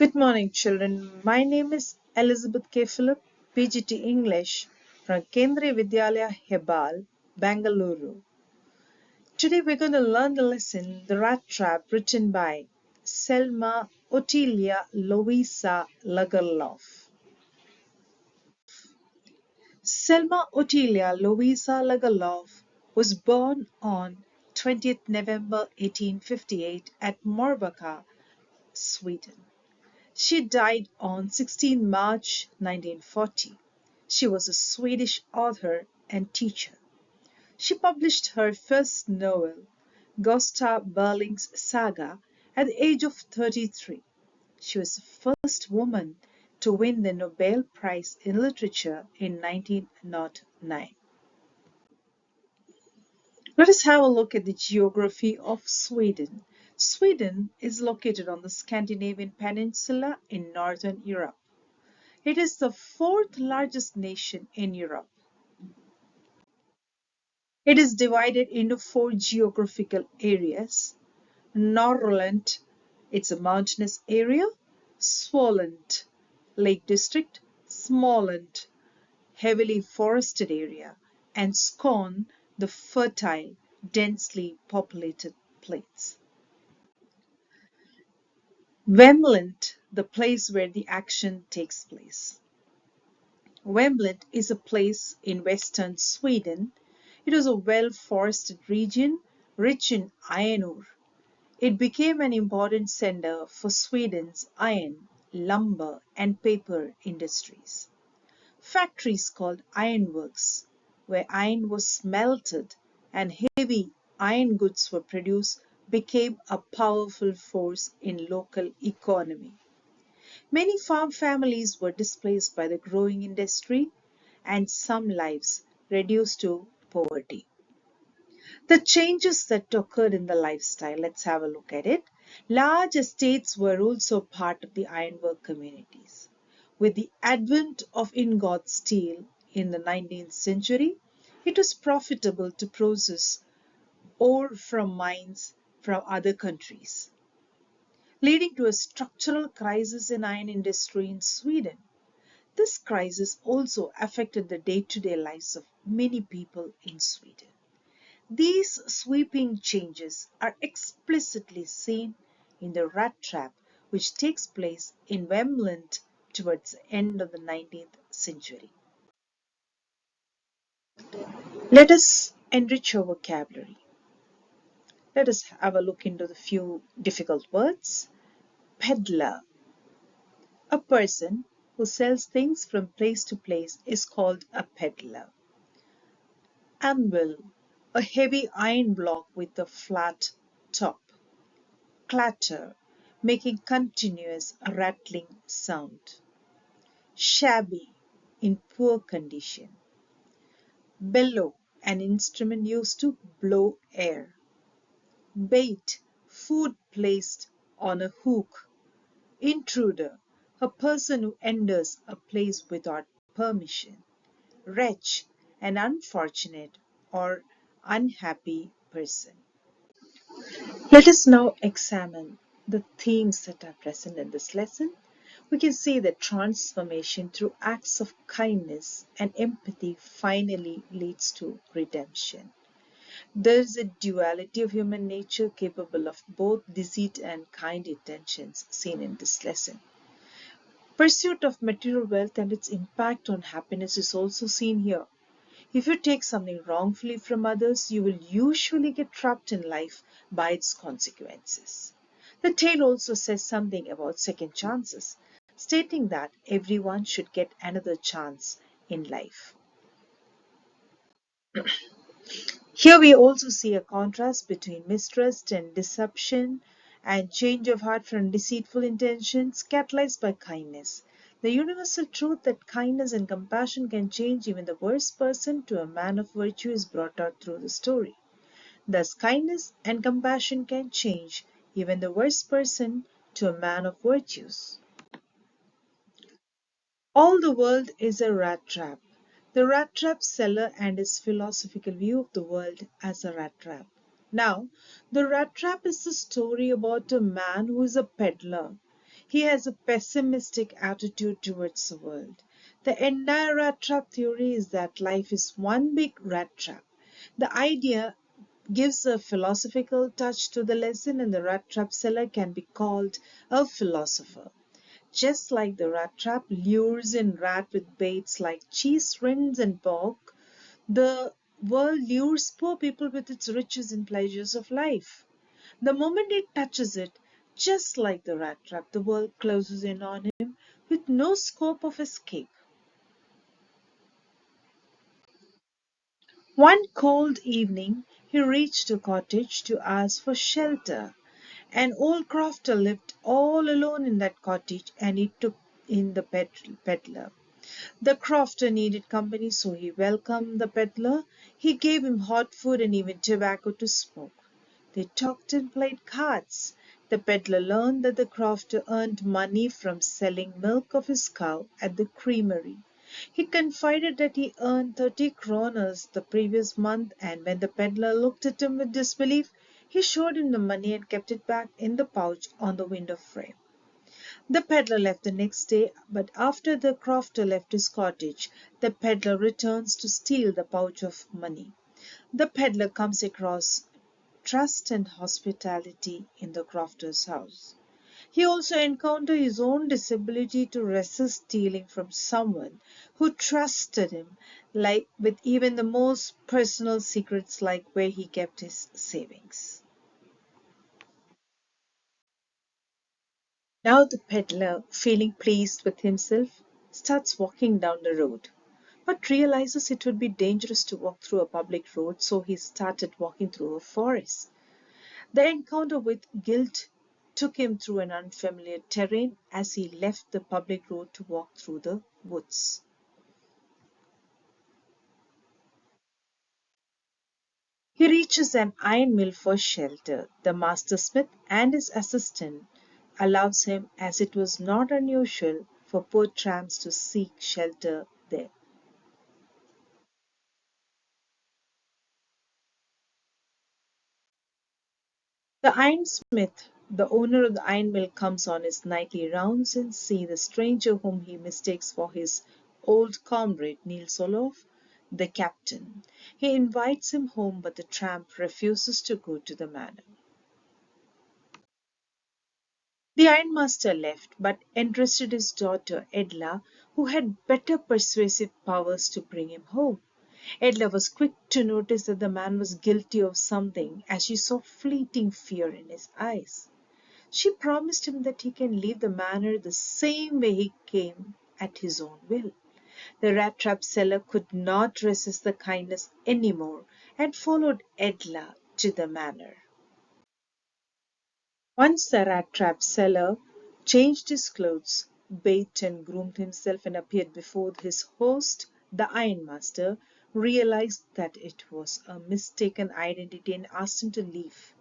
Good morning, children. My name is Elizabeth K. Philip, PGT English from Kendriya Vidyalaya Hebal, Bangalore. Today we're going to learn the lesson The Rat Trap, written by Selma Ottilia Louisa Lagerlof. Selma Ottilia Louisa Lagerlof was born on 20th November 1858 at Morbacka, Sweden. She died on 16 March 1940. She was a Swedish author and teacher. She published her first novel, Gustav Berling's Saga, at the age of 33. She was the first woman to win the Nobel Prize in Literature in 1909. Let us have a look at the geography of Sweden. Sweden is located on the Scandinavian peninsula in northern Europe. It is the fourth largest nation in Europe. It is divided into four geographical areas. Norrland, it's a mountainous area. Småland, Lake District. Småland, heavily forested area. And Skåne, the fertile, densely populated plains. Vemland, the place where the action takes place. Vemland is a place in western Sweden. It was a well-forested region, rich in iron ore. It became an important center for Sweden's iron, lumber, and paper industries. Factories called ironworks, where iron was smelted and heavy iron goods were produced, became a powerful force in local economy. Many farm families were displaced by the growing industry and some lives reduced to poverty. The changes that occurred in the lifestyle, let's have a look at it. Large estates were also part of the ironwork communities. With the advent of ingot steel in the 19th century, it was profitable to process ore from mines from other countries, leading to a structural crisis in iron industry in Sweden. This crisis also affected the day-to-day lives of many people in Sweden. These sweeping changes are explicitly seen in the rat trap, which takes place in Vemland towards the end of the 19th century. Let us enrich our vocabulary. Let us have a look into the few difficult words. Peddler. A person who sells things from place to place is called a peddler. Anvil. A heavy iron block with a flat top. Clatter, making continuous rattling sound. Shabby, in poor condition. Bellow, an instrument used to blow air. Bait, food placed on a hook. Intruder, a person who enters a place without permission. Wretch, an unfortunate or unhappy person. Let us now examine the themes that are present in this lesson. We can see that transformation through acts of kindness and empathy finally leads to redemption. There is a duality of human nature capable of both deceit and kind intentions seen in this lesson. Pursuit of material wealth and its impact on happiness is also seen here. If you take something wrongfully from others, you will usually get trapped in life by its consequences. The tale also says something about second chances, stating that everyone should get another chance in life. Here we also see a contrast between mistrust and deception and change of heart from deceitful intentions catalyzed by kindness. The universal truth that kindness and compassion can change even the worst person to a man of virtue is brought out through the story. Thus, kindness and compassion can change even the worst person to a man of virtues. All the world is a rat trap. The rat trap seller and his philosophical view of the world as a rat trap. Now, the rat trap is the story about a man who is a peddler. He has a pessimistic attitude towards the world. The entire rat trap theory is that life is one big rat trap. The idea gives a philosophical touch to the lesson, and the rat trap seller can be called a philosopher. Just like the rat trap lures in rat with baits like cheese, rinds, and pork, the world lures poor people with its riches and pleasures of life. The moment it touches it, just like the rat trap, the world closes in on him with no scope of escape. One cold evening, he reached a cottage to ask for shelter. An old crofter lived all alone in that cottage, and he took in the peddler. The crofter needed company, so he welcomed the peddler. He gave him hot food and even tobacco to smoke. They talked and played cards. The peddler learned that the crofter earned money from selling milk of his cow at the creamery. He confided that he earned 30 kronas the previous month, and when the peddler looked at him with disbelief, he showed him the money and kept it back in the pouch on the window frame. The peddler left the next day, but after the crofter left his cottage, the peddler returns to steal the pouch of money. The peddler comes across trust and hospitality in the crofter's house. He also encountered his own disability to resist stealing from someone who trusted him, like with even the most personal secrets, like where he kept his savings. Now the peddler, feeling pleased with himself, starts walking down the road, but realizes it would be dangerous to walk through a public road, so he started walking through a forest. The encounter with guilt took him through an unfamiliar terrain as he left the public road to walk through the woods. He reaches an iron mill for shelter. The master smith and his assistant allows him, as it was not unusual for poor tramps to seek shelter there. The ironsmith, the owner of the iron mill, comes on his nightly rounds and sees the stranger whom he mistakes for his old comrade Niels Olof, the captain. He invites him home, but the tramp refuses to go to the manor. The ironmaster left, but entrusted his daughter Edla, who had better persuasive powers, to bring him home. Edla was quick to notice that the man was guilty of something, as she saw fleeting fear in his eyes. She promised him that he can leave the manor the same way he came, at his own will. The rat trap seller could not resist the kindness any more, and followed Edla to the manor. Once the rat trap seller changed his clothes, bathed and groomed himself, and appeared before his host, the ironmaster realized that it was a mistaken identity and asked him to leave.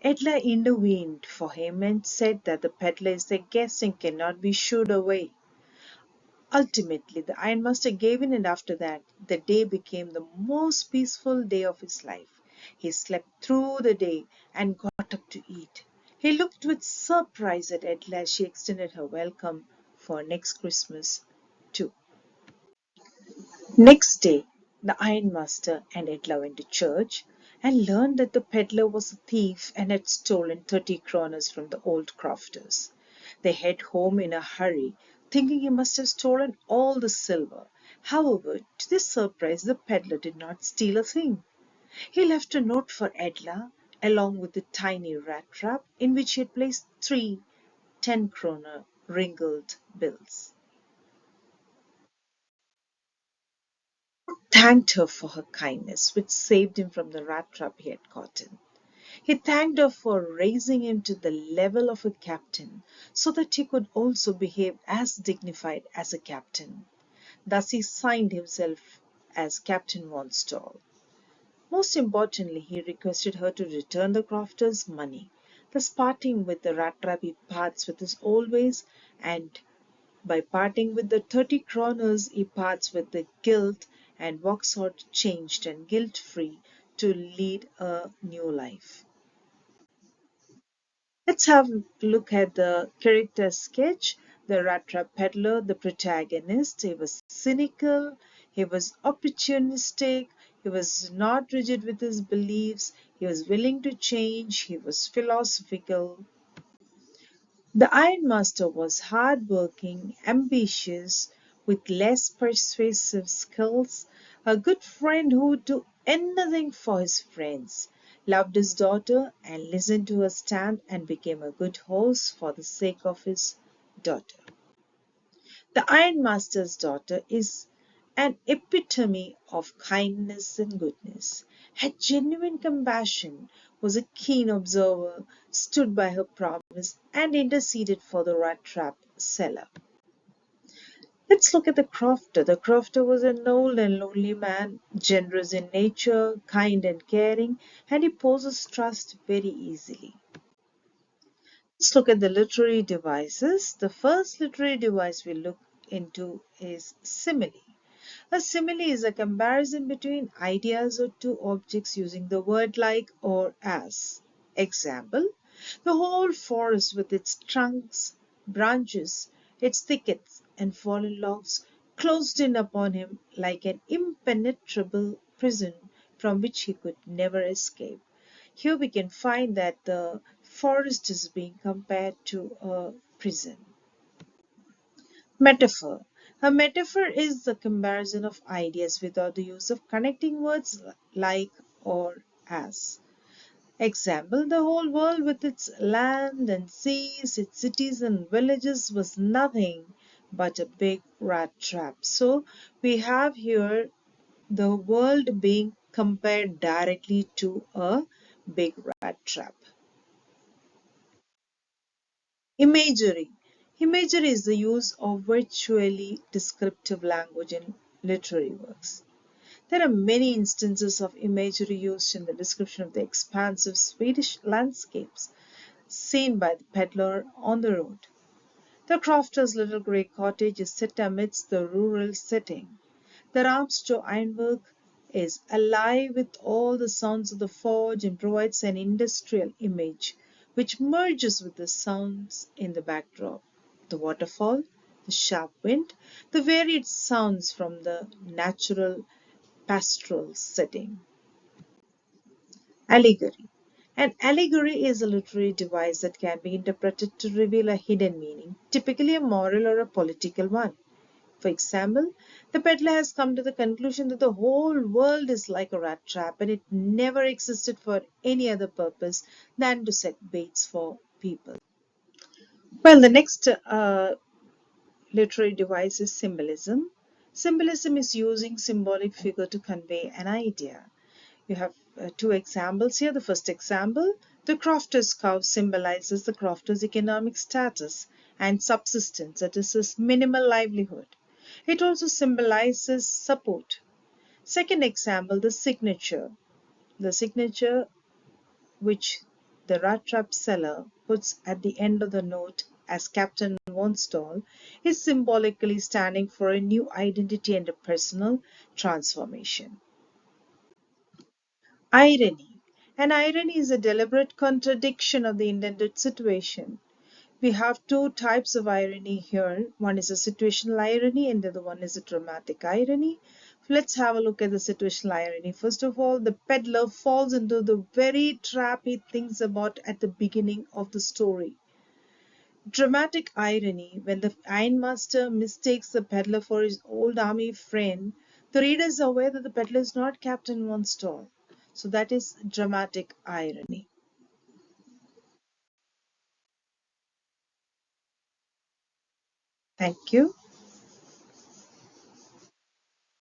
Edla intervened for him and said that the peddler is a guest and cannot be shooed away. Ultimately, the ironmaster gave in, and after that, the day became the most peaceful day of his life. He slept through the day and got up to eat. He looked with surprise at Edla as she extended her welcome for next Christmas, too. Next day, the ironmaster and Edla went to church and learned that the peddler was a thief and had stolen 30 kronas from the old crofters. They head home in a hurry, thinking he must have stolen all the silver. However, to their surprise, the peddler did not steal a thing. He left a note for Edla, along with the tiny rat trap in which he had placed three 10 krona ringled bills. Thanked her for her kindness, which saved him from the rat trap he had caught in. He thanked her for raising him to the level of a captain, so that he could also behave as dignified as a captain. Thus he signed himself as Captain von Stall. Most importantly, he requested her to return the crofter's money. Thus, parting with the rat trap, he parts with his old ways, and by parting with the 30 kronas, he parts with the guilt and walks out changed and guilt free to lead a new life. Let's have a look at the character sketch. The rat trap peddler, the protagonist, he was cynical, he was opportunistic, he was not rigid with his beliefs, he was willing to change, he was philosophical. The ironmaster was hard-working, ambitious, with less persuasive skills, a good friend who would do anything for his friends, loved his daughter and listened to her stand and became a good host for the sake of his daughter. The ironmaster's daughter is an epitome of kindness and goodness, had genuine compassion, was a keen observer, stood by her promise, and interceded for the rat trap seller. Let's look at the crofter. The crofter was an old and lonely man, generous in nature, kind and caring, and he possessed trust very easily. Let's look at the literary devices. The first literary device we look into is simile. A simile is a comparison between ideas or two objects using the word like or as. Example, the whole forest with its trunks, branches, its thickets, and fallen logs closed in upon him like an impenetrable prison from which he could never escape. Here we can find that the forest is being compared to a prison. Metaphor. A metaphor is the comparison of ideas without the use of connecting words like or as. Example, the whole world with its land and seas, its cities and villages was nothing but a big rat trap. So we have here the world being compared directly to a big rat trap. Imagery. Imagery is the use of virtually descriptive language in literary works. There are many instances of imagery used in the description of the expansive Swedish landscapes seen by the peddler on the road. The crofter's little grey cottage is set amidst the rural setting. The Ramsjo ironwork is alive with all the sounds of the forge and provides an industrial image which merges with the sounds in the backdrop. The waterfall, the sharp wind, the varied sounds from the natural pastoral setting. Allegory. An allegory is a literary device that can be interpreted to reveal a hidden meaning, typically a moral or a political one. For example, the peddler has come to the conclusion that the whole world is like a rat trap and it never existed for any other purpose than to set baits for people. Well, the next literary device is symbolism. Symbolism is using symbolic figure to convey an idea. You have two examples here. The first example, the crofter's cow symbolizes the crofter's economic status and subsistence, that is his minimal livelihood. It also symbolizes support. Second example, the signature. The signature which the rat trap seller puts at the end of the note as Captain Wonstall is symbolically standing for a new identity and a personal transformation. Irony. An irony is a deliberate contradiction of the intended situation. We have two types of irony here. One is a situational irony and the other one is a dramatic irony. Let's have a look at the situational irony. First of all, the peddler falls into the very trap he thinks about at the beginning of the story. Dramatic irony, when the ironmaster mistakes the peddler for his old army friend, the reader is aware that the peddler is not Captain Von Stall. So that is dramatic irony. Thank you.